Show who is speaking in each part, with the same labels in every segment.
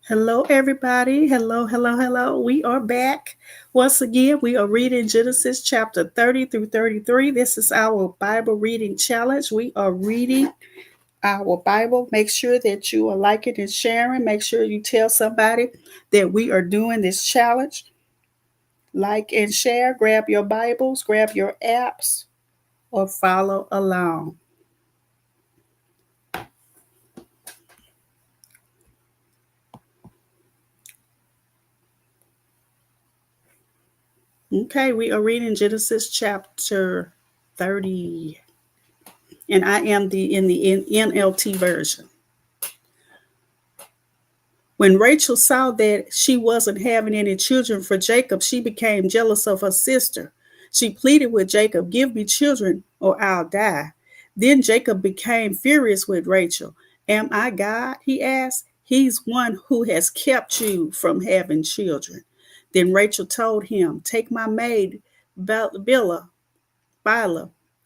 Speaker 1: Hello, everybody. Hello, hello, hello. We are back. Once again, we are reading Genesis chapter 30 through 33. This is our Bible reading challenge. We are reading our Bible. Make sure that you are liking and sharing. Make sure you tell somebody that we are doing this challenge. Like and share. Grab your Bibles, grab your apps, or follow along. Okay, we are reading Genesis chapter 30. And I am in the NLT version. When Rachel saw that she wasn't having any children for Jacob, she became jealous of her sister. She pleaded with Jacob, "Give me children or I'll die." Then Jacob became furious with Rachel. "Am I God?" he asked. "He's one who has kept you from having children." Then Rachel told him, "Take my maid, Bilhah,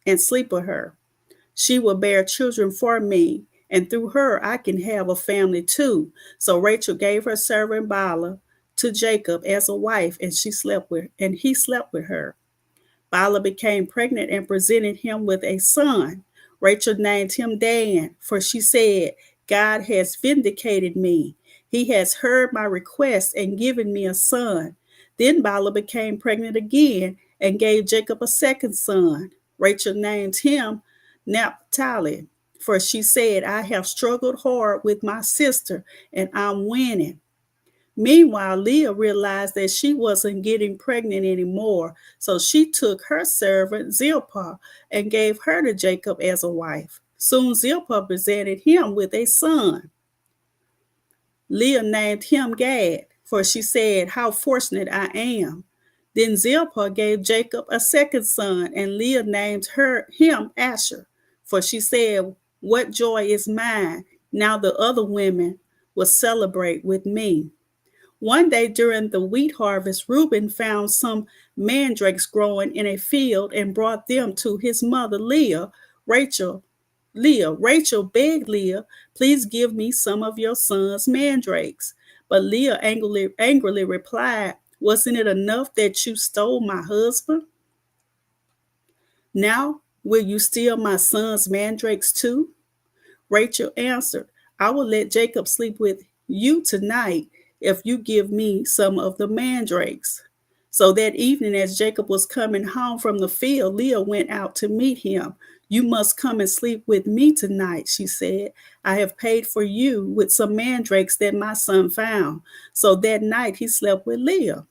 Speaker 1: and sleep with her. She will bear children for me, and through her I can have a family too." So Rachel gave her servant Bilhah to Jacob as a wife, and he slept with her. Bilhah became pregnant and presented him with a son. Rachel named him Dan, for she said, "God has vindicated me. He has heard my request and given me a son." Then Bilhah became pregnant again and gave Jacob a second son. Rachel named him Naphtali, for she said, "I have struggled hard with my sister and I'm winning." Meanwhile, Leah realized that she wasn't getting pregnant anymore, so she took her servant Zilpah and gave her to Jacob as a wife. Soon Zilpah presented him with a son. Leah named him Gad, for she said, "How fortunate I am." Then Zilpah gave Jacob a second son, and Leah named him Asher, for she said, "What joy is mine! Now the other women will celebrate with me." One day during the wheat harvest, Reuben found some mandrakes growing in a field and brought them to his mother Rachel. Rachel begged Leah, "Please give me some of your son's mandrakes." But Leah angrily replied, "Wasn't it enough that you stole my husband? Now will you steal my son's mandrakes too?" Rachel answered, "I will let Jacob sleep with you tonight if you give me some of the mandrakes." So that evening, as Jacob was coming home from the field, Leah went out to meet him. "You must come and sleep with me tonight," she said. "I have paid for you with some mandrakes that my son found." So that night he slept with Leah.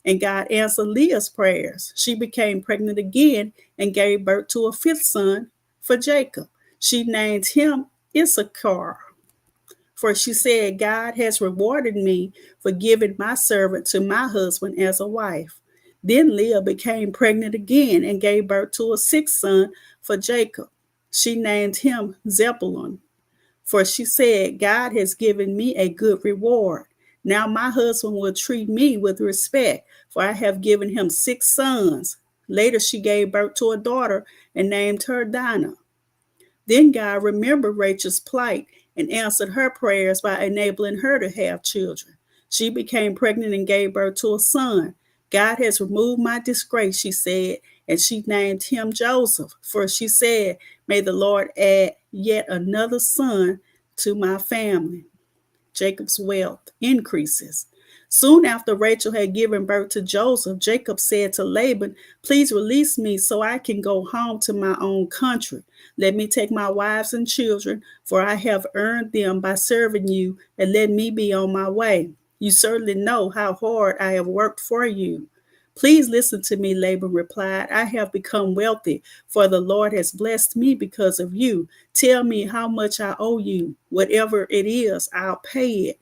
Speaker 1: And God answered Leah's prayers. She became pregnant again and gave birth to a fifth son for Jacob. She named him Issachar, for she said, "God has rewarded me for giving my servant to my husband as a wife." Then Leah became pregnant again and gave birth to a sixth son for Jacob. She named him Zebulun, for she said, "God has given me a good reward. Now my husband will treat me with respect, for I have given him six sons." Later she gave birth to a daughter and named her Dinah. Then God remembered Rachel's plight and answered her prayers by enabling her to have children. She became pregnant and gave birth to a son. "God has removed my disgrace," she said, and she named him Joseph, for she said, "May the Lord add yet another son to my family." Jacob's wealth increases. Soon after Rachel had given birth to Joseph, Jacob said to Laban, "Please release me so I can go home to my own country. Let me take my wives and children, for I have earned them by serving you, and let me be on my way. You certainly know how hard I have worked for you." "Please listen to me," Laban replied. "I have become wealthy, for the Lord has blessed me because of you. Tell me how much I owe you. Whatever it is, I'll pay it."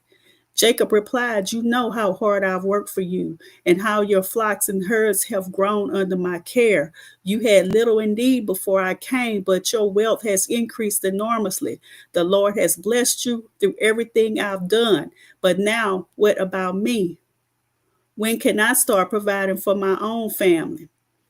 Speaker 1: Jacob replied, "You know how hard I've worked for you, and how your flocks and herds have grown under my care. You had little indeed before I came, but your wealth has increased enormously. The Lord has blessed you through everything I've done. But now, what about me? When can I start providing for my own family?"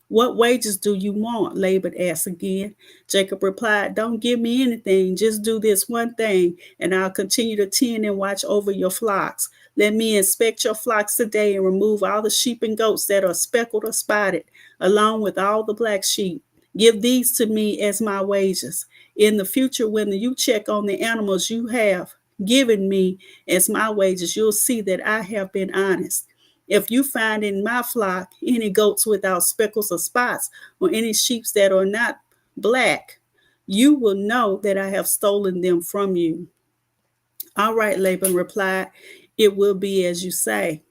Speaker 1: "What wages do you want?" Laban asked again. Jacob replied, "Don't give me anything. Just do this one thing, and I'll continue to tend and watch over your flocks. Let me inspect your flocks today and remove all the sheep and goats that are speckled or spotted, along with all the black sheep. Give these to me as my wages. In the future, when you check on the animals you have given me as my wages, you'll see that I have been honest. If you find in my flock any goats without speckles or spots, or any sheep that are not black, you will know that I have stolen them from you." "All right," Laban replied, "it will be as you say."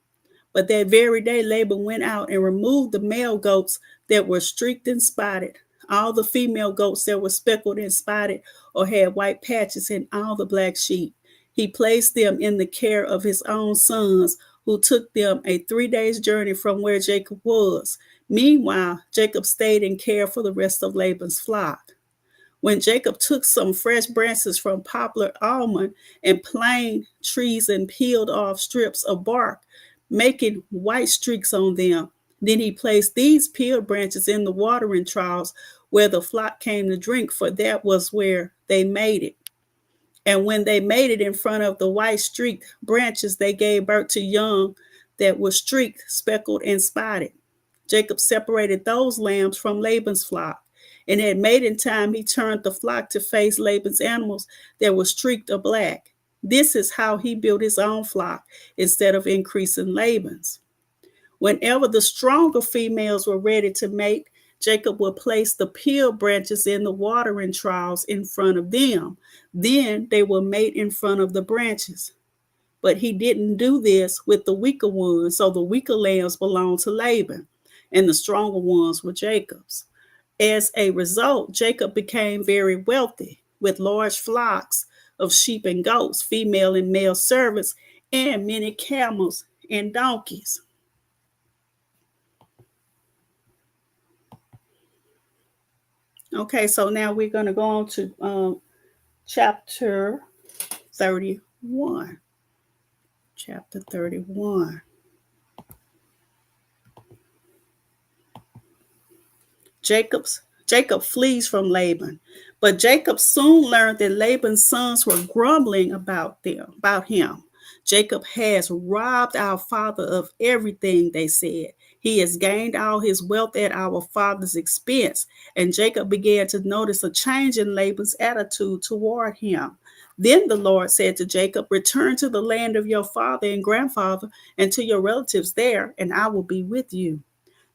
Speaker 1: But that very day, Laban went out and removed the male goats that were streaked and spotted, all the female goats that were speckled and spotted or had white patches, and all the black sheep. He placed them in the care of his own sons, who took them a 3 days' journey from where Jacob was. Meanwhile, Jacob stayed in care for the rest of Laban's flock. When Jacob took some fresh branches from poplar, almond, and plane trees and peeled off strips of bark, making white streaks on them, then he placed these peeled branches in the watering troughs where the flock came to drink, for that was where they made it. And when they made it in front of the white streaked branches, they gave birth to young that were streaked, speckled, and spotted. Jacob separated those lambs from Laban's flock, and at mating time he turned the flock to face Laban's animals that were streaked or black. This is how he built his own flock instead of increasing Laban's. Whenever the stronger females were ready to mate, Jacob would place the peeled branches in the watering troughs in front of them. Then they would mate in front of the branches. But he didn't do this with the weaker ones, so the weaker lambs belonged to Laban, and the stronger ones were Jacob's. As a result, Jacob became very wealthy, with large flocks of sheep and goats, female and male servants, and many camels and donkeys. Okay, so now we're going to go on to chapter 31. Chapter 31. Jacob flees from Laban, but Jacob soon learned that Laban's sons were grumbling about him. "Jacob has robbed our father of everything," they said. "He has gained all his wealth at our father's expense." And Jacob began to notice a change in Laban's attitude toward him. Then the Lord said to Jacob, "Return to the land of your father and grandfather and to your relatives there, and I will be with you."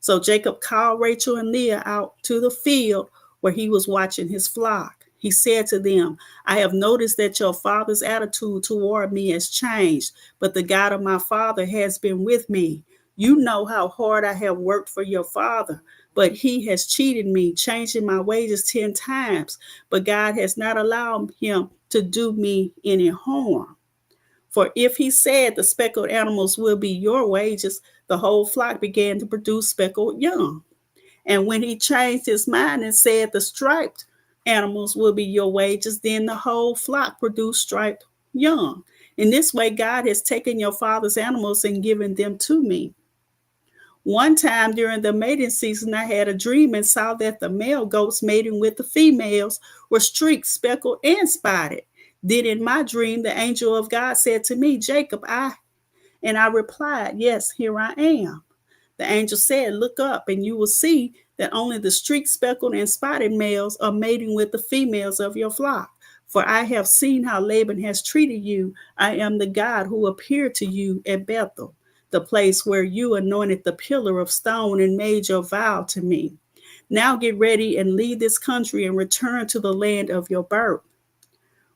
Speaker 1: So Jacob called Rachel and Leah out to the field where he was watching his flock. He said to them, "I have noticed that your father's attitude toward me has changed, but the God of my father has been with me. You know how hard I have worked for your father, but he has cheated me, changing my wages 10 times. But God has not allowed him to do me any harm. For if he said the speckled animals will be your wages, the whole flock began to produce speckled young. And when he changed his mind and said the striped animals will be your wages, then the whole flock produced striped young. In this way, God has taken your father's animals and given them to me. One time during the mating season, I had a dream and saw that the male goats mating with the females were streaked, speckled, and spotted. Then in my dream, the angel of God said to me, "Jacob, I replied, 'Yes, here I am.' The angel said, 'Look up, and you will see that only the streaked, speckled, and spotted males are mating with the females of your flock. For I have seen how Laban has treated you. I am the God who appeared to you at Bethel.' the place where you anointed the pillar of stone and made your vow to me. Now get ready and leave this country and return to the land of your birth.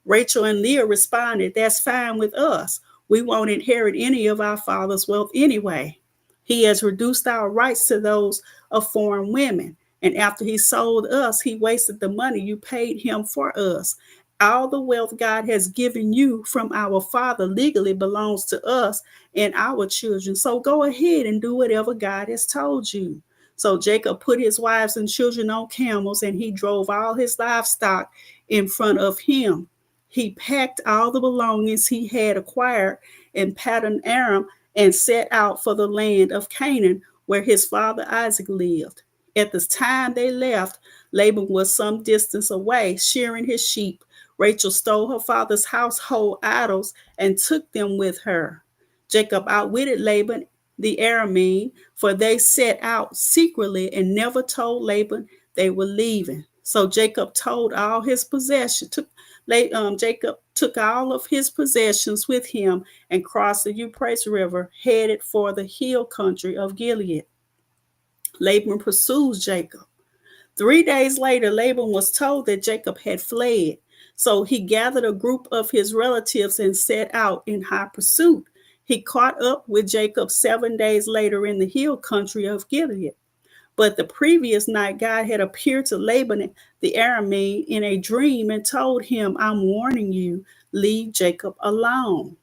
Speaker 1: Rachel and Leah responded, That's fine with us. We won't inherit any of our father's wealth anyway. He has reduced our rights to those of foreign women. And after he sold us, he wasted the money you paid him for us. All the wealth God has given you from our father legally belongs to us and our children. So go ahead and do whatever God has told you. So Jacob put his wives and children on camels, and he drove all his livestock in front of him. He packed all the belongings he had acquired in Paddan Aram and set out for the land of Canaan, where his father Isaac lived. At the time they left, Laban was some distance away, shearing his sheep. Rachel stole her father's household idols and took them with her. Jacob outwitted Laban the Aramean, for they set out secretly and never told Laban they were leaving. So Jacob told all his possessions. Jacob took all of his possessions with him and crossed the Euphrates River, headed for the hill country of Gilead. Laban pursues Jacob. 3 days later, Laban was told that Jacob had fled. So he gathered a group of his relatives and set out in hot pursuit. He caught up with Jacob 7 days later in the hill country of Gilead. But the previous night, God had appeared to Laban the Aramean in a dream and told him, I'm warning you, leave Jacob alone.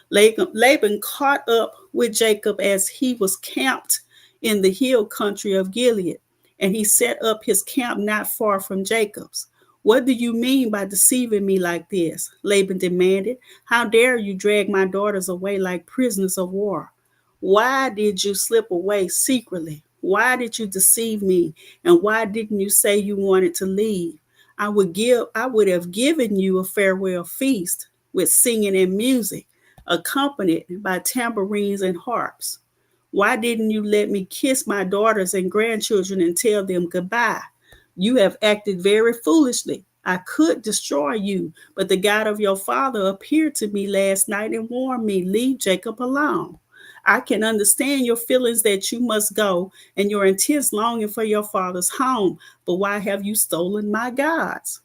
Speaker 1: Laban caught up with Jacob as he was camped in the hill country of Gilead, and he set up his camp not far from Jacob's. What do you mean by deceiving me like this? Laban demanded. How dare you drag my daughters away like prisoners of war? Why did you slip away secretly? Why did you deceive me? And why didn't you say you wanted to leave? I would have given you a farewell feast with singing and music, accompanied by tambourines and harps. Why didn't you let me kiss my daughters and grandchildren and tell them goodbye? You have acted very foolishly. I could destroy you, but the God of your father appeared to me last night and warned me, leave Jacob alone. I can understand your feelings that you must go and your intense longing for your father's home, but why have you stolen my gods?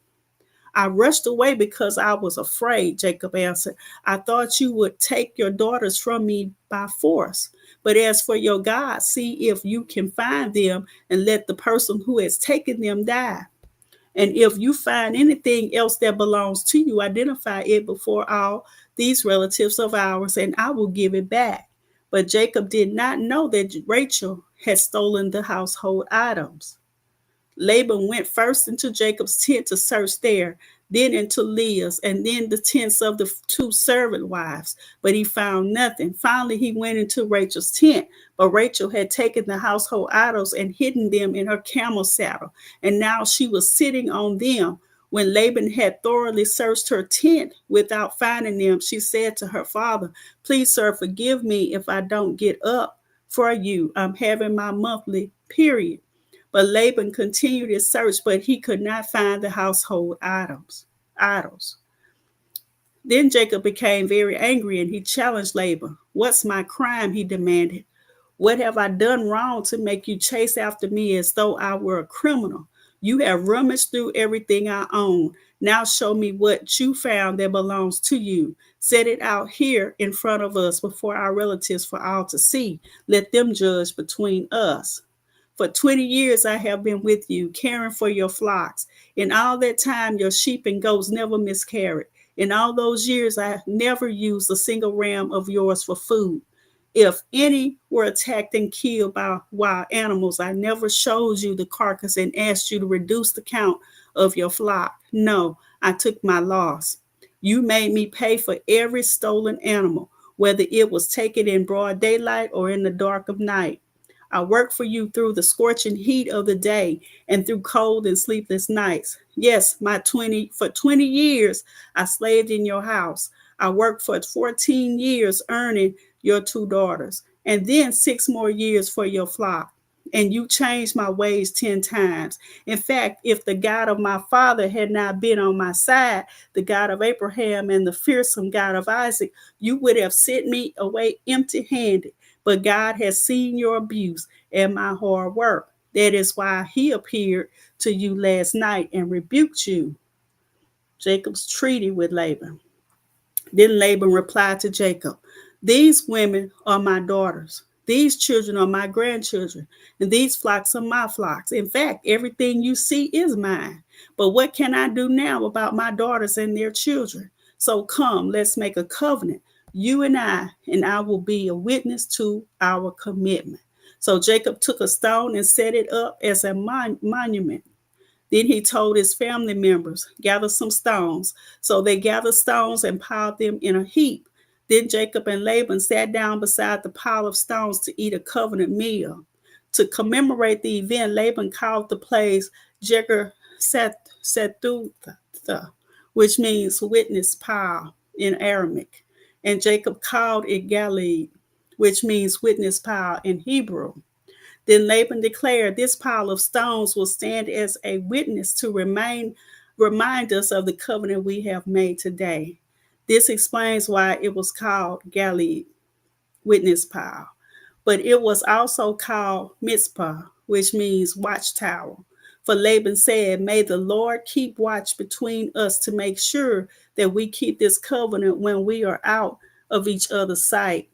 Speaker 1: I rushed away because I was afraid, Jacob answered. I thought you would take your daughters from me by force. But as for your God, see if you can find them and let the person who has taken them die. And if you find anything else that belongs to you, identify it before all these relatives of ours, and I will give it back. But Jacob did not know that Rachel had stolen the household items. Laban went first into Jacob's tent to search there, then into Leah's, and then the tents of the two servant wives. But he found nothing. Finally, he went into Rachel's tent, but Rachel had taken the household idols and hidden them in her camel saddle, and now she was sitting on them. When Laban had thoroughly searched her tent without finding them, she said to her father, Please, sir, forgive me if I don't get up for you. I'm having my monthly period. But Laban continued his search, but he could not find the household idols. Then Jacob became very angry and he challenged Laban. What's my crime? He demanded. What have I done wrong to make you chase after me as though I were a criminal? You have rummaged through everything I own. Now show me what you found that belongs to you. Set it out here in front of us before our relatives for all to see. Let them judge between us. For 20 years I have been with you, caring for your flocks. In all that time, your sheep and goats never miscarried. In all those years, I never used a single ram of yours for food. If any were attacked and killed by wild animals, I never showed you the carcass and asked you to reduce the count of your flock. No, I took my loss. You made me pay for every stolen animal, whether it was taken in broad daylight or in the dark of night. I worked for you through the scorching heat of the day and through cold and sleepless nights. Yes, for 20 years, I slaved in your house. I worked for 14 years earning your two daughters, and then 6 more years for your flock. and you changed my ways 10 times. In fact, if the God of my father had not been on my side, the God of Abraham and the fearsome God of Isaac, you would have sent me away empty handed. But God has seen your abuse and my hard work. That is why he appeared to you last night and rebuked you. Jacob's treaty with Laban. Then Laban replied to Jacob, these women are my daughters. These children are my grandchildren, and these flocks are my flocks. In fact, everything you see is mine. But what can I do now about my daughters and their children? So come, let's make a covenant, you and I will be a witness to our commitment. So Jacob took a stone and set it up as a monument. Then he told his family members, gather some stones. So they gathered stones and piled them in a heap. Then Jacob and Laban sat down beside the pile of stones to eat a covenant meal. To commemorate the event, Laban called the place Jegar Sethutha, which means witness pile in Aramaic. And Jacob called it Galeed, which means witness pile in Hebrew. Then Laban declared, this pile of stones will stand as a witness to remind us of the covenant we have made today. This explains why it was called Galeed, witness pile. But it was also called Mizpah, which means watchtower. For Laban said, may the Lord keep watch between us to make sure that we keep this covenant when we are out of each other's sight.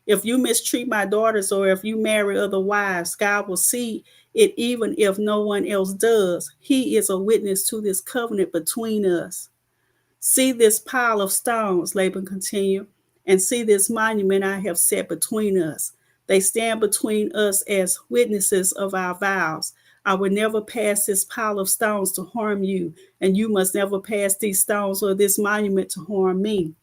Speaker 1: If you mistreat my daughters or if you marry other wives, God will see it even if no one else does. He is a witness to this covenant between us. See this pile of stones, Laban continued, and see this monument I have set between us. They stand between us as witnesses of our vows. I will never pass this pile of stones to harm you, and you must never pass these stones or this monument to harm me.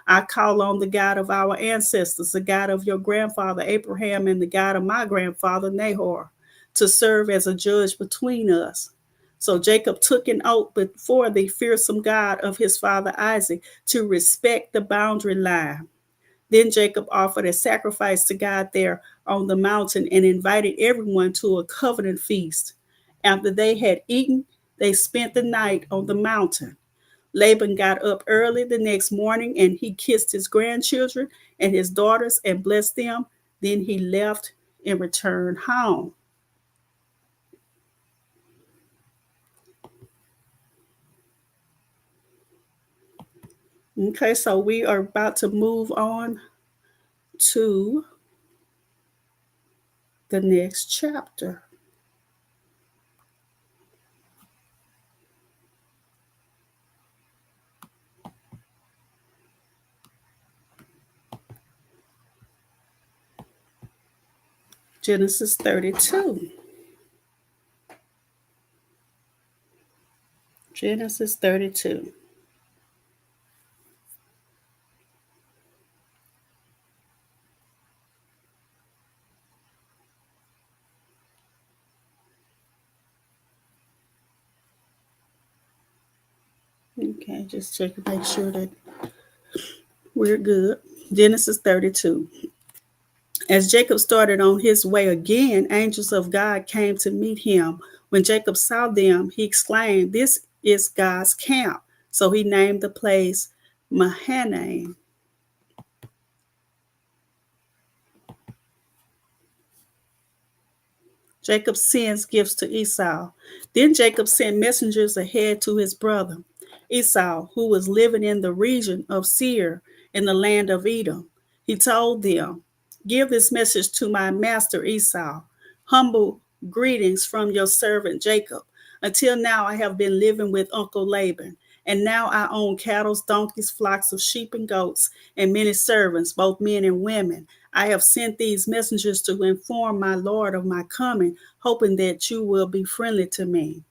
Speaker 1: I call on the God of our ancestors, the God of your grandfather Abraham and the God of my grandfather Nahor, to serve as a judge between us. So Jacob took an oath before the fearsome God of his father Isaac to respect the boundary line. Then Jacob offered a sacrifice to God there on the mountain and invited everyone to a covenant feast. After they had eaten, they spent the night on the mountain. Laban got up early the next morning and he kissed his grandchildren and his daughters and blessed them. Then he left and returned home. Okay, so we are about to move on to the next chapter. Genesis 32. Genesis 32. Okay, just check to make sure that we're good. Genesis 32. As Jacob started on his way again, angels of God came to meet him. When Jacob saw them, he exclaimed, this is God's camp. So he named the place Mahanaim. Jacob sends gifts to Esau. Then Jacob sent messengers ahead to his brother Esau, who was living in the region of Seir in the land of Edom. He told them, give this message to my master Esau. Humble greetings from your servant Jacob. Until now, I have been living with Uncle Laban, and now I own cattle, donkeys, flocks of sheep and goats, and many servants, both men and women. I have sent these messengers to inform my Lord of my coming, hoping that you will be friendly to me.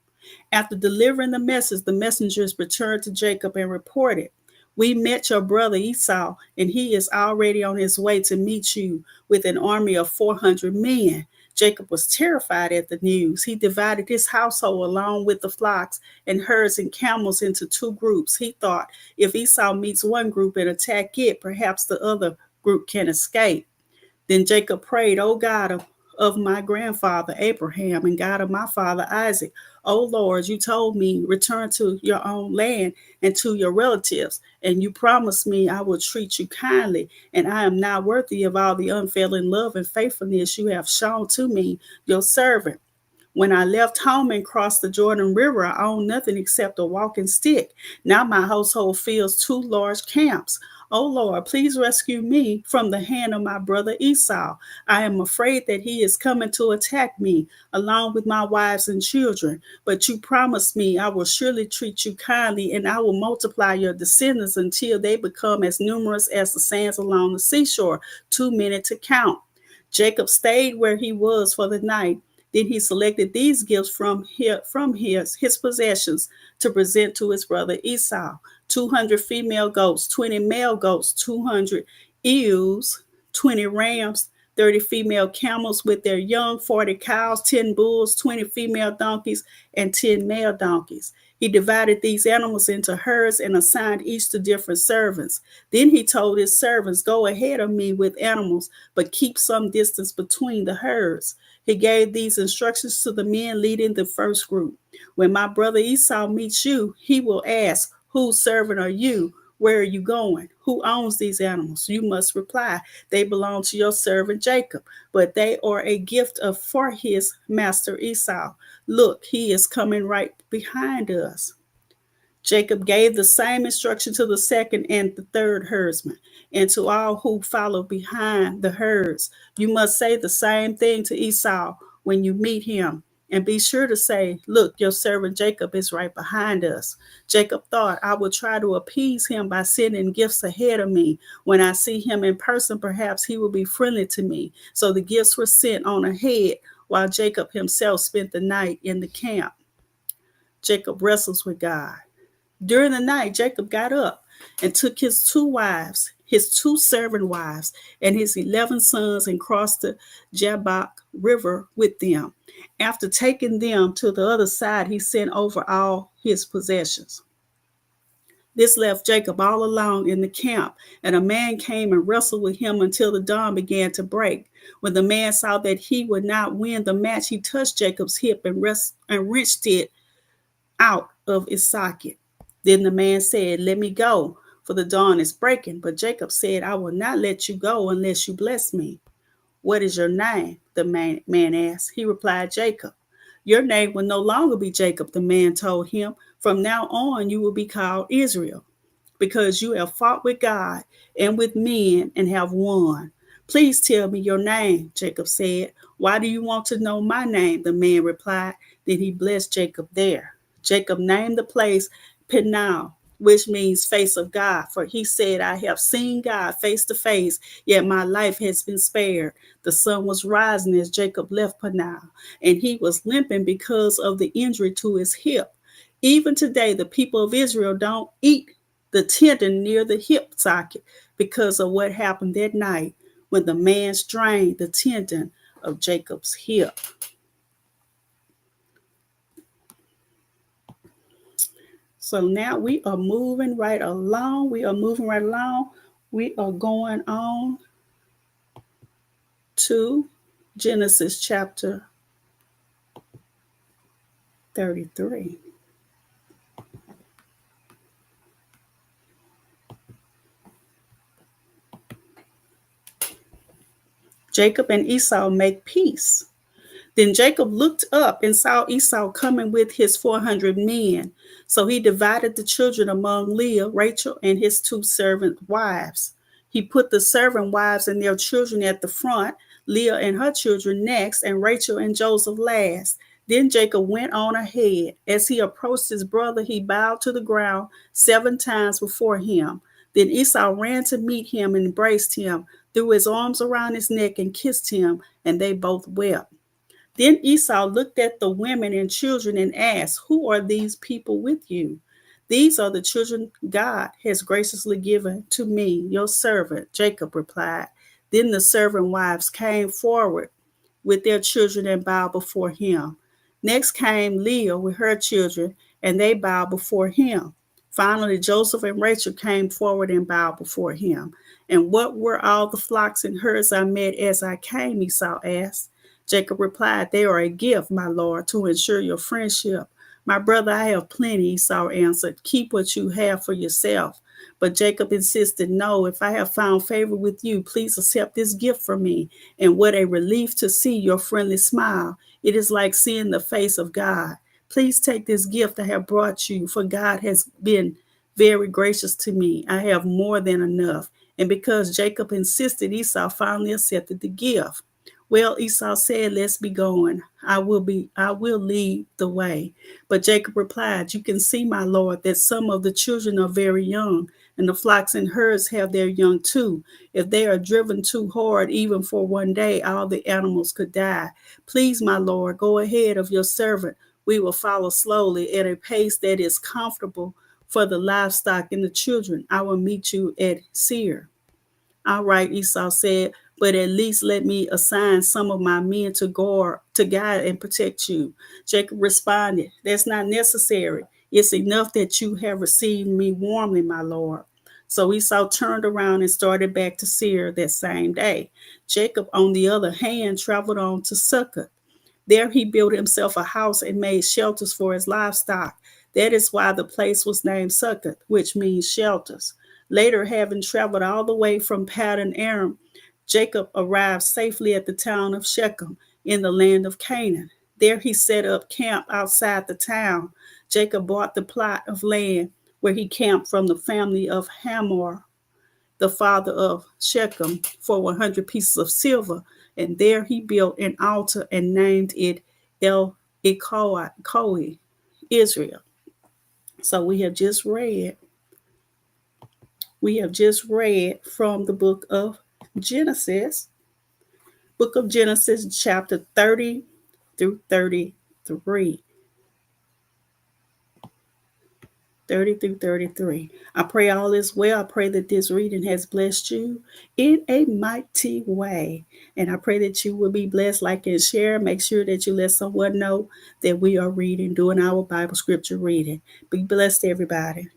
Speaker 1: After delivering the message, the messengers returned to Jacob and reported, we met your brother Esau, and he is already on his way to meet you with an army of 400 men. Jacob was terrified at the news. He divided his household along with the flocks and herds and camels into two groups. He thought, if Esau meets one group and attack it, perhaps the other group can escape. Then Jacob prayed, O God of my grandfather Abraham and God of my father Isaac. O Lord, you told me, return to your own land and to your relatives, and you promised me I will treat you kindly, and I am not worthy of all the unfailing love and faithfulness you have shown to me, your servant. When I left home and crossed the Jordan River, I owned nothing except a walking stick. Now my household fills two large camps. O Lord, please rescue me from the hand of my brother Esau. I am afraid that he is coming to attack me, along with my wives and children. But you promised me I will surely treat you kindly, and I will multiply your descendants until they become as numerous as the sands along the seashore, too many to count. Jacob stayed where he was for the night. Then he selected these gifts from his possessions to present to his brother Esau: 200 female goats, 20 male goats, 200 ewes, 20 rams, 30 female camels with their young, 40 cows, 10 bulls, 20 female donkeys, and 10 male donkeys. He divided these animals into herds and assigned each to different servants. Then he told his servants, go ahead of me with animals, but keep some distance between the herds. He gave these instructions to the men leading the first group. When my brother Esau meets you, he will ask, whose servant are you? Where are you going? Who owns these animals? You must reply, they belong to your servant Jacob, but they are a gift for his master Esau. Look, he is coming right behind us. Jacob gave the same instruction to the second and the third herdsman, and to all who follow behind the herds. You must say the same thing to Esau when you meet him. And be sure to say, look, your servant Jacob is right behind us. Jacob thought, I will try to appease him by sending gifts ahead of me. When I see him in person, perhaps he will be friendly to me. So the gifts were sent on ahead, while Jacob himself spent the night in the camp. Jacob wrestles with God. During the night, Jacob got up and took his two wives, his two servant wives, and his 11 sons and crossed the Jabbok River with them. After taking them to the other side, he sent over all his possessions. This left Jacob all alone in the camp, and a man came and wrestled with him until the dawn began to break. When the man saw that he would not win the match, he touched Jacob's hip and wrenched it out of its socket. Then the man said, let me go, for the dawn is breaking. But Jacob said, I will not let you go unless you bless me. What is your name? The man asked. He replied, Jacob. Your name will no longer be Jacob, the man told him. From now on, you will be called Israel, because you have fought with God and with men and have won. Please tell me your name, Jacob said. Why do you want to know my name? The man replied. Then he blessed Jacob there. Jacob named the place Peniel, which means face of God, for he said, I have seen God face to face, yet my life has been spared. The sun was rising as Jacob left Peniel, and he was limping because of the injury to his hip. Even today, the people of Israel don't eat the tendon near the hip socket because of what happened that night when the man strained the tendon of Jacob's hip. So now we are moving right along. We are going on to Genesis chapter 33. Jacob and Esau make peace. Then Jacob looked up and saw Esau coming with his 400 men. So he divided the children among Leah, Rachel, and his two servant wives. He put the servant wives and their children at the front, Leah and her children next, and Rachel and Joseph last. Then Jacob went on ahead. As he approached his brother, he bowed to the ground 7 times before him. Then Esau ran to meet him and embraced him, threw his arms around his neck and kissed him, and they both wept. Then Esau looked at the women and children and asked, who are these people with you? These are the children God has graciously given to me, your servant, Jacob replied. Then the servant wives came forward with their children and bowed before him. Next came Leah with her children, and they bowed before him. Finally, Joseph and Rachel came forward and bowed before him. And what were all the flocks and herds I met as I came? Esau asked. Jacob replied, "They are a gift, my lord, to ensure your friendship." "My brother, I have plenty," Esau answered. "Keep what you have for yourself." But Jacob insisted, "No, if I have found favor with you, please accept this gift from me. And what a relief to see your friendly smile. It is like seeing the face of God. Please take this gift I have brought you, for God has been very gracious to me. I have more than enough." And because Jacob insisted, Esau finally accepted the gift. "Well," Esau said, "let's be going. I will lead the way." But Jacob replied, "You can see, my lord, that some of the children are very young, and the flocks and herds have their young too. If they are driven too hard, even for one day, all the animals could die. Please, my lord, go ahead of your servant. We will follow slowly at a pace that is comfortable for the livestock and the children. I will meet you at Seir." "All right," Esau said, "but at least let me assign some of my men to guide and protect you." Jacob responded, "That's not necessary. It's enough that you have received me warmly, my lord." So Esau turned around and started back to Seir that same day. Jacob, on the other hand, traveled on to Succoth. There he built himself a house and made shelters for his livestock. That is why the place was named Succoth, which means shelters. Later, having traveled all the way from Paddan Aram, Jacob arrived safely at the town of Shechem in the land of Canaan. There he set up camp outside the town. Jacob bought the plot of land where he camped from the family of Hamor, the father of Shechem, for 100 pieces of silver. And there he built an altar and named it El Ikoi, Israel. So we have just read from the book of Genesis, chapter 30 through 33. 30 through 33. I pray all is well. I pray that this reading has blessed you in a mighty way. And I pray that you will be blessed, like and share. Make sure that you let someone know that we are reading, doing our Bible scripture reading. Be blessed, everybody.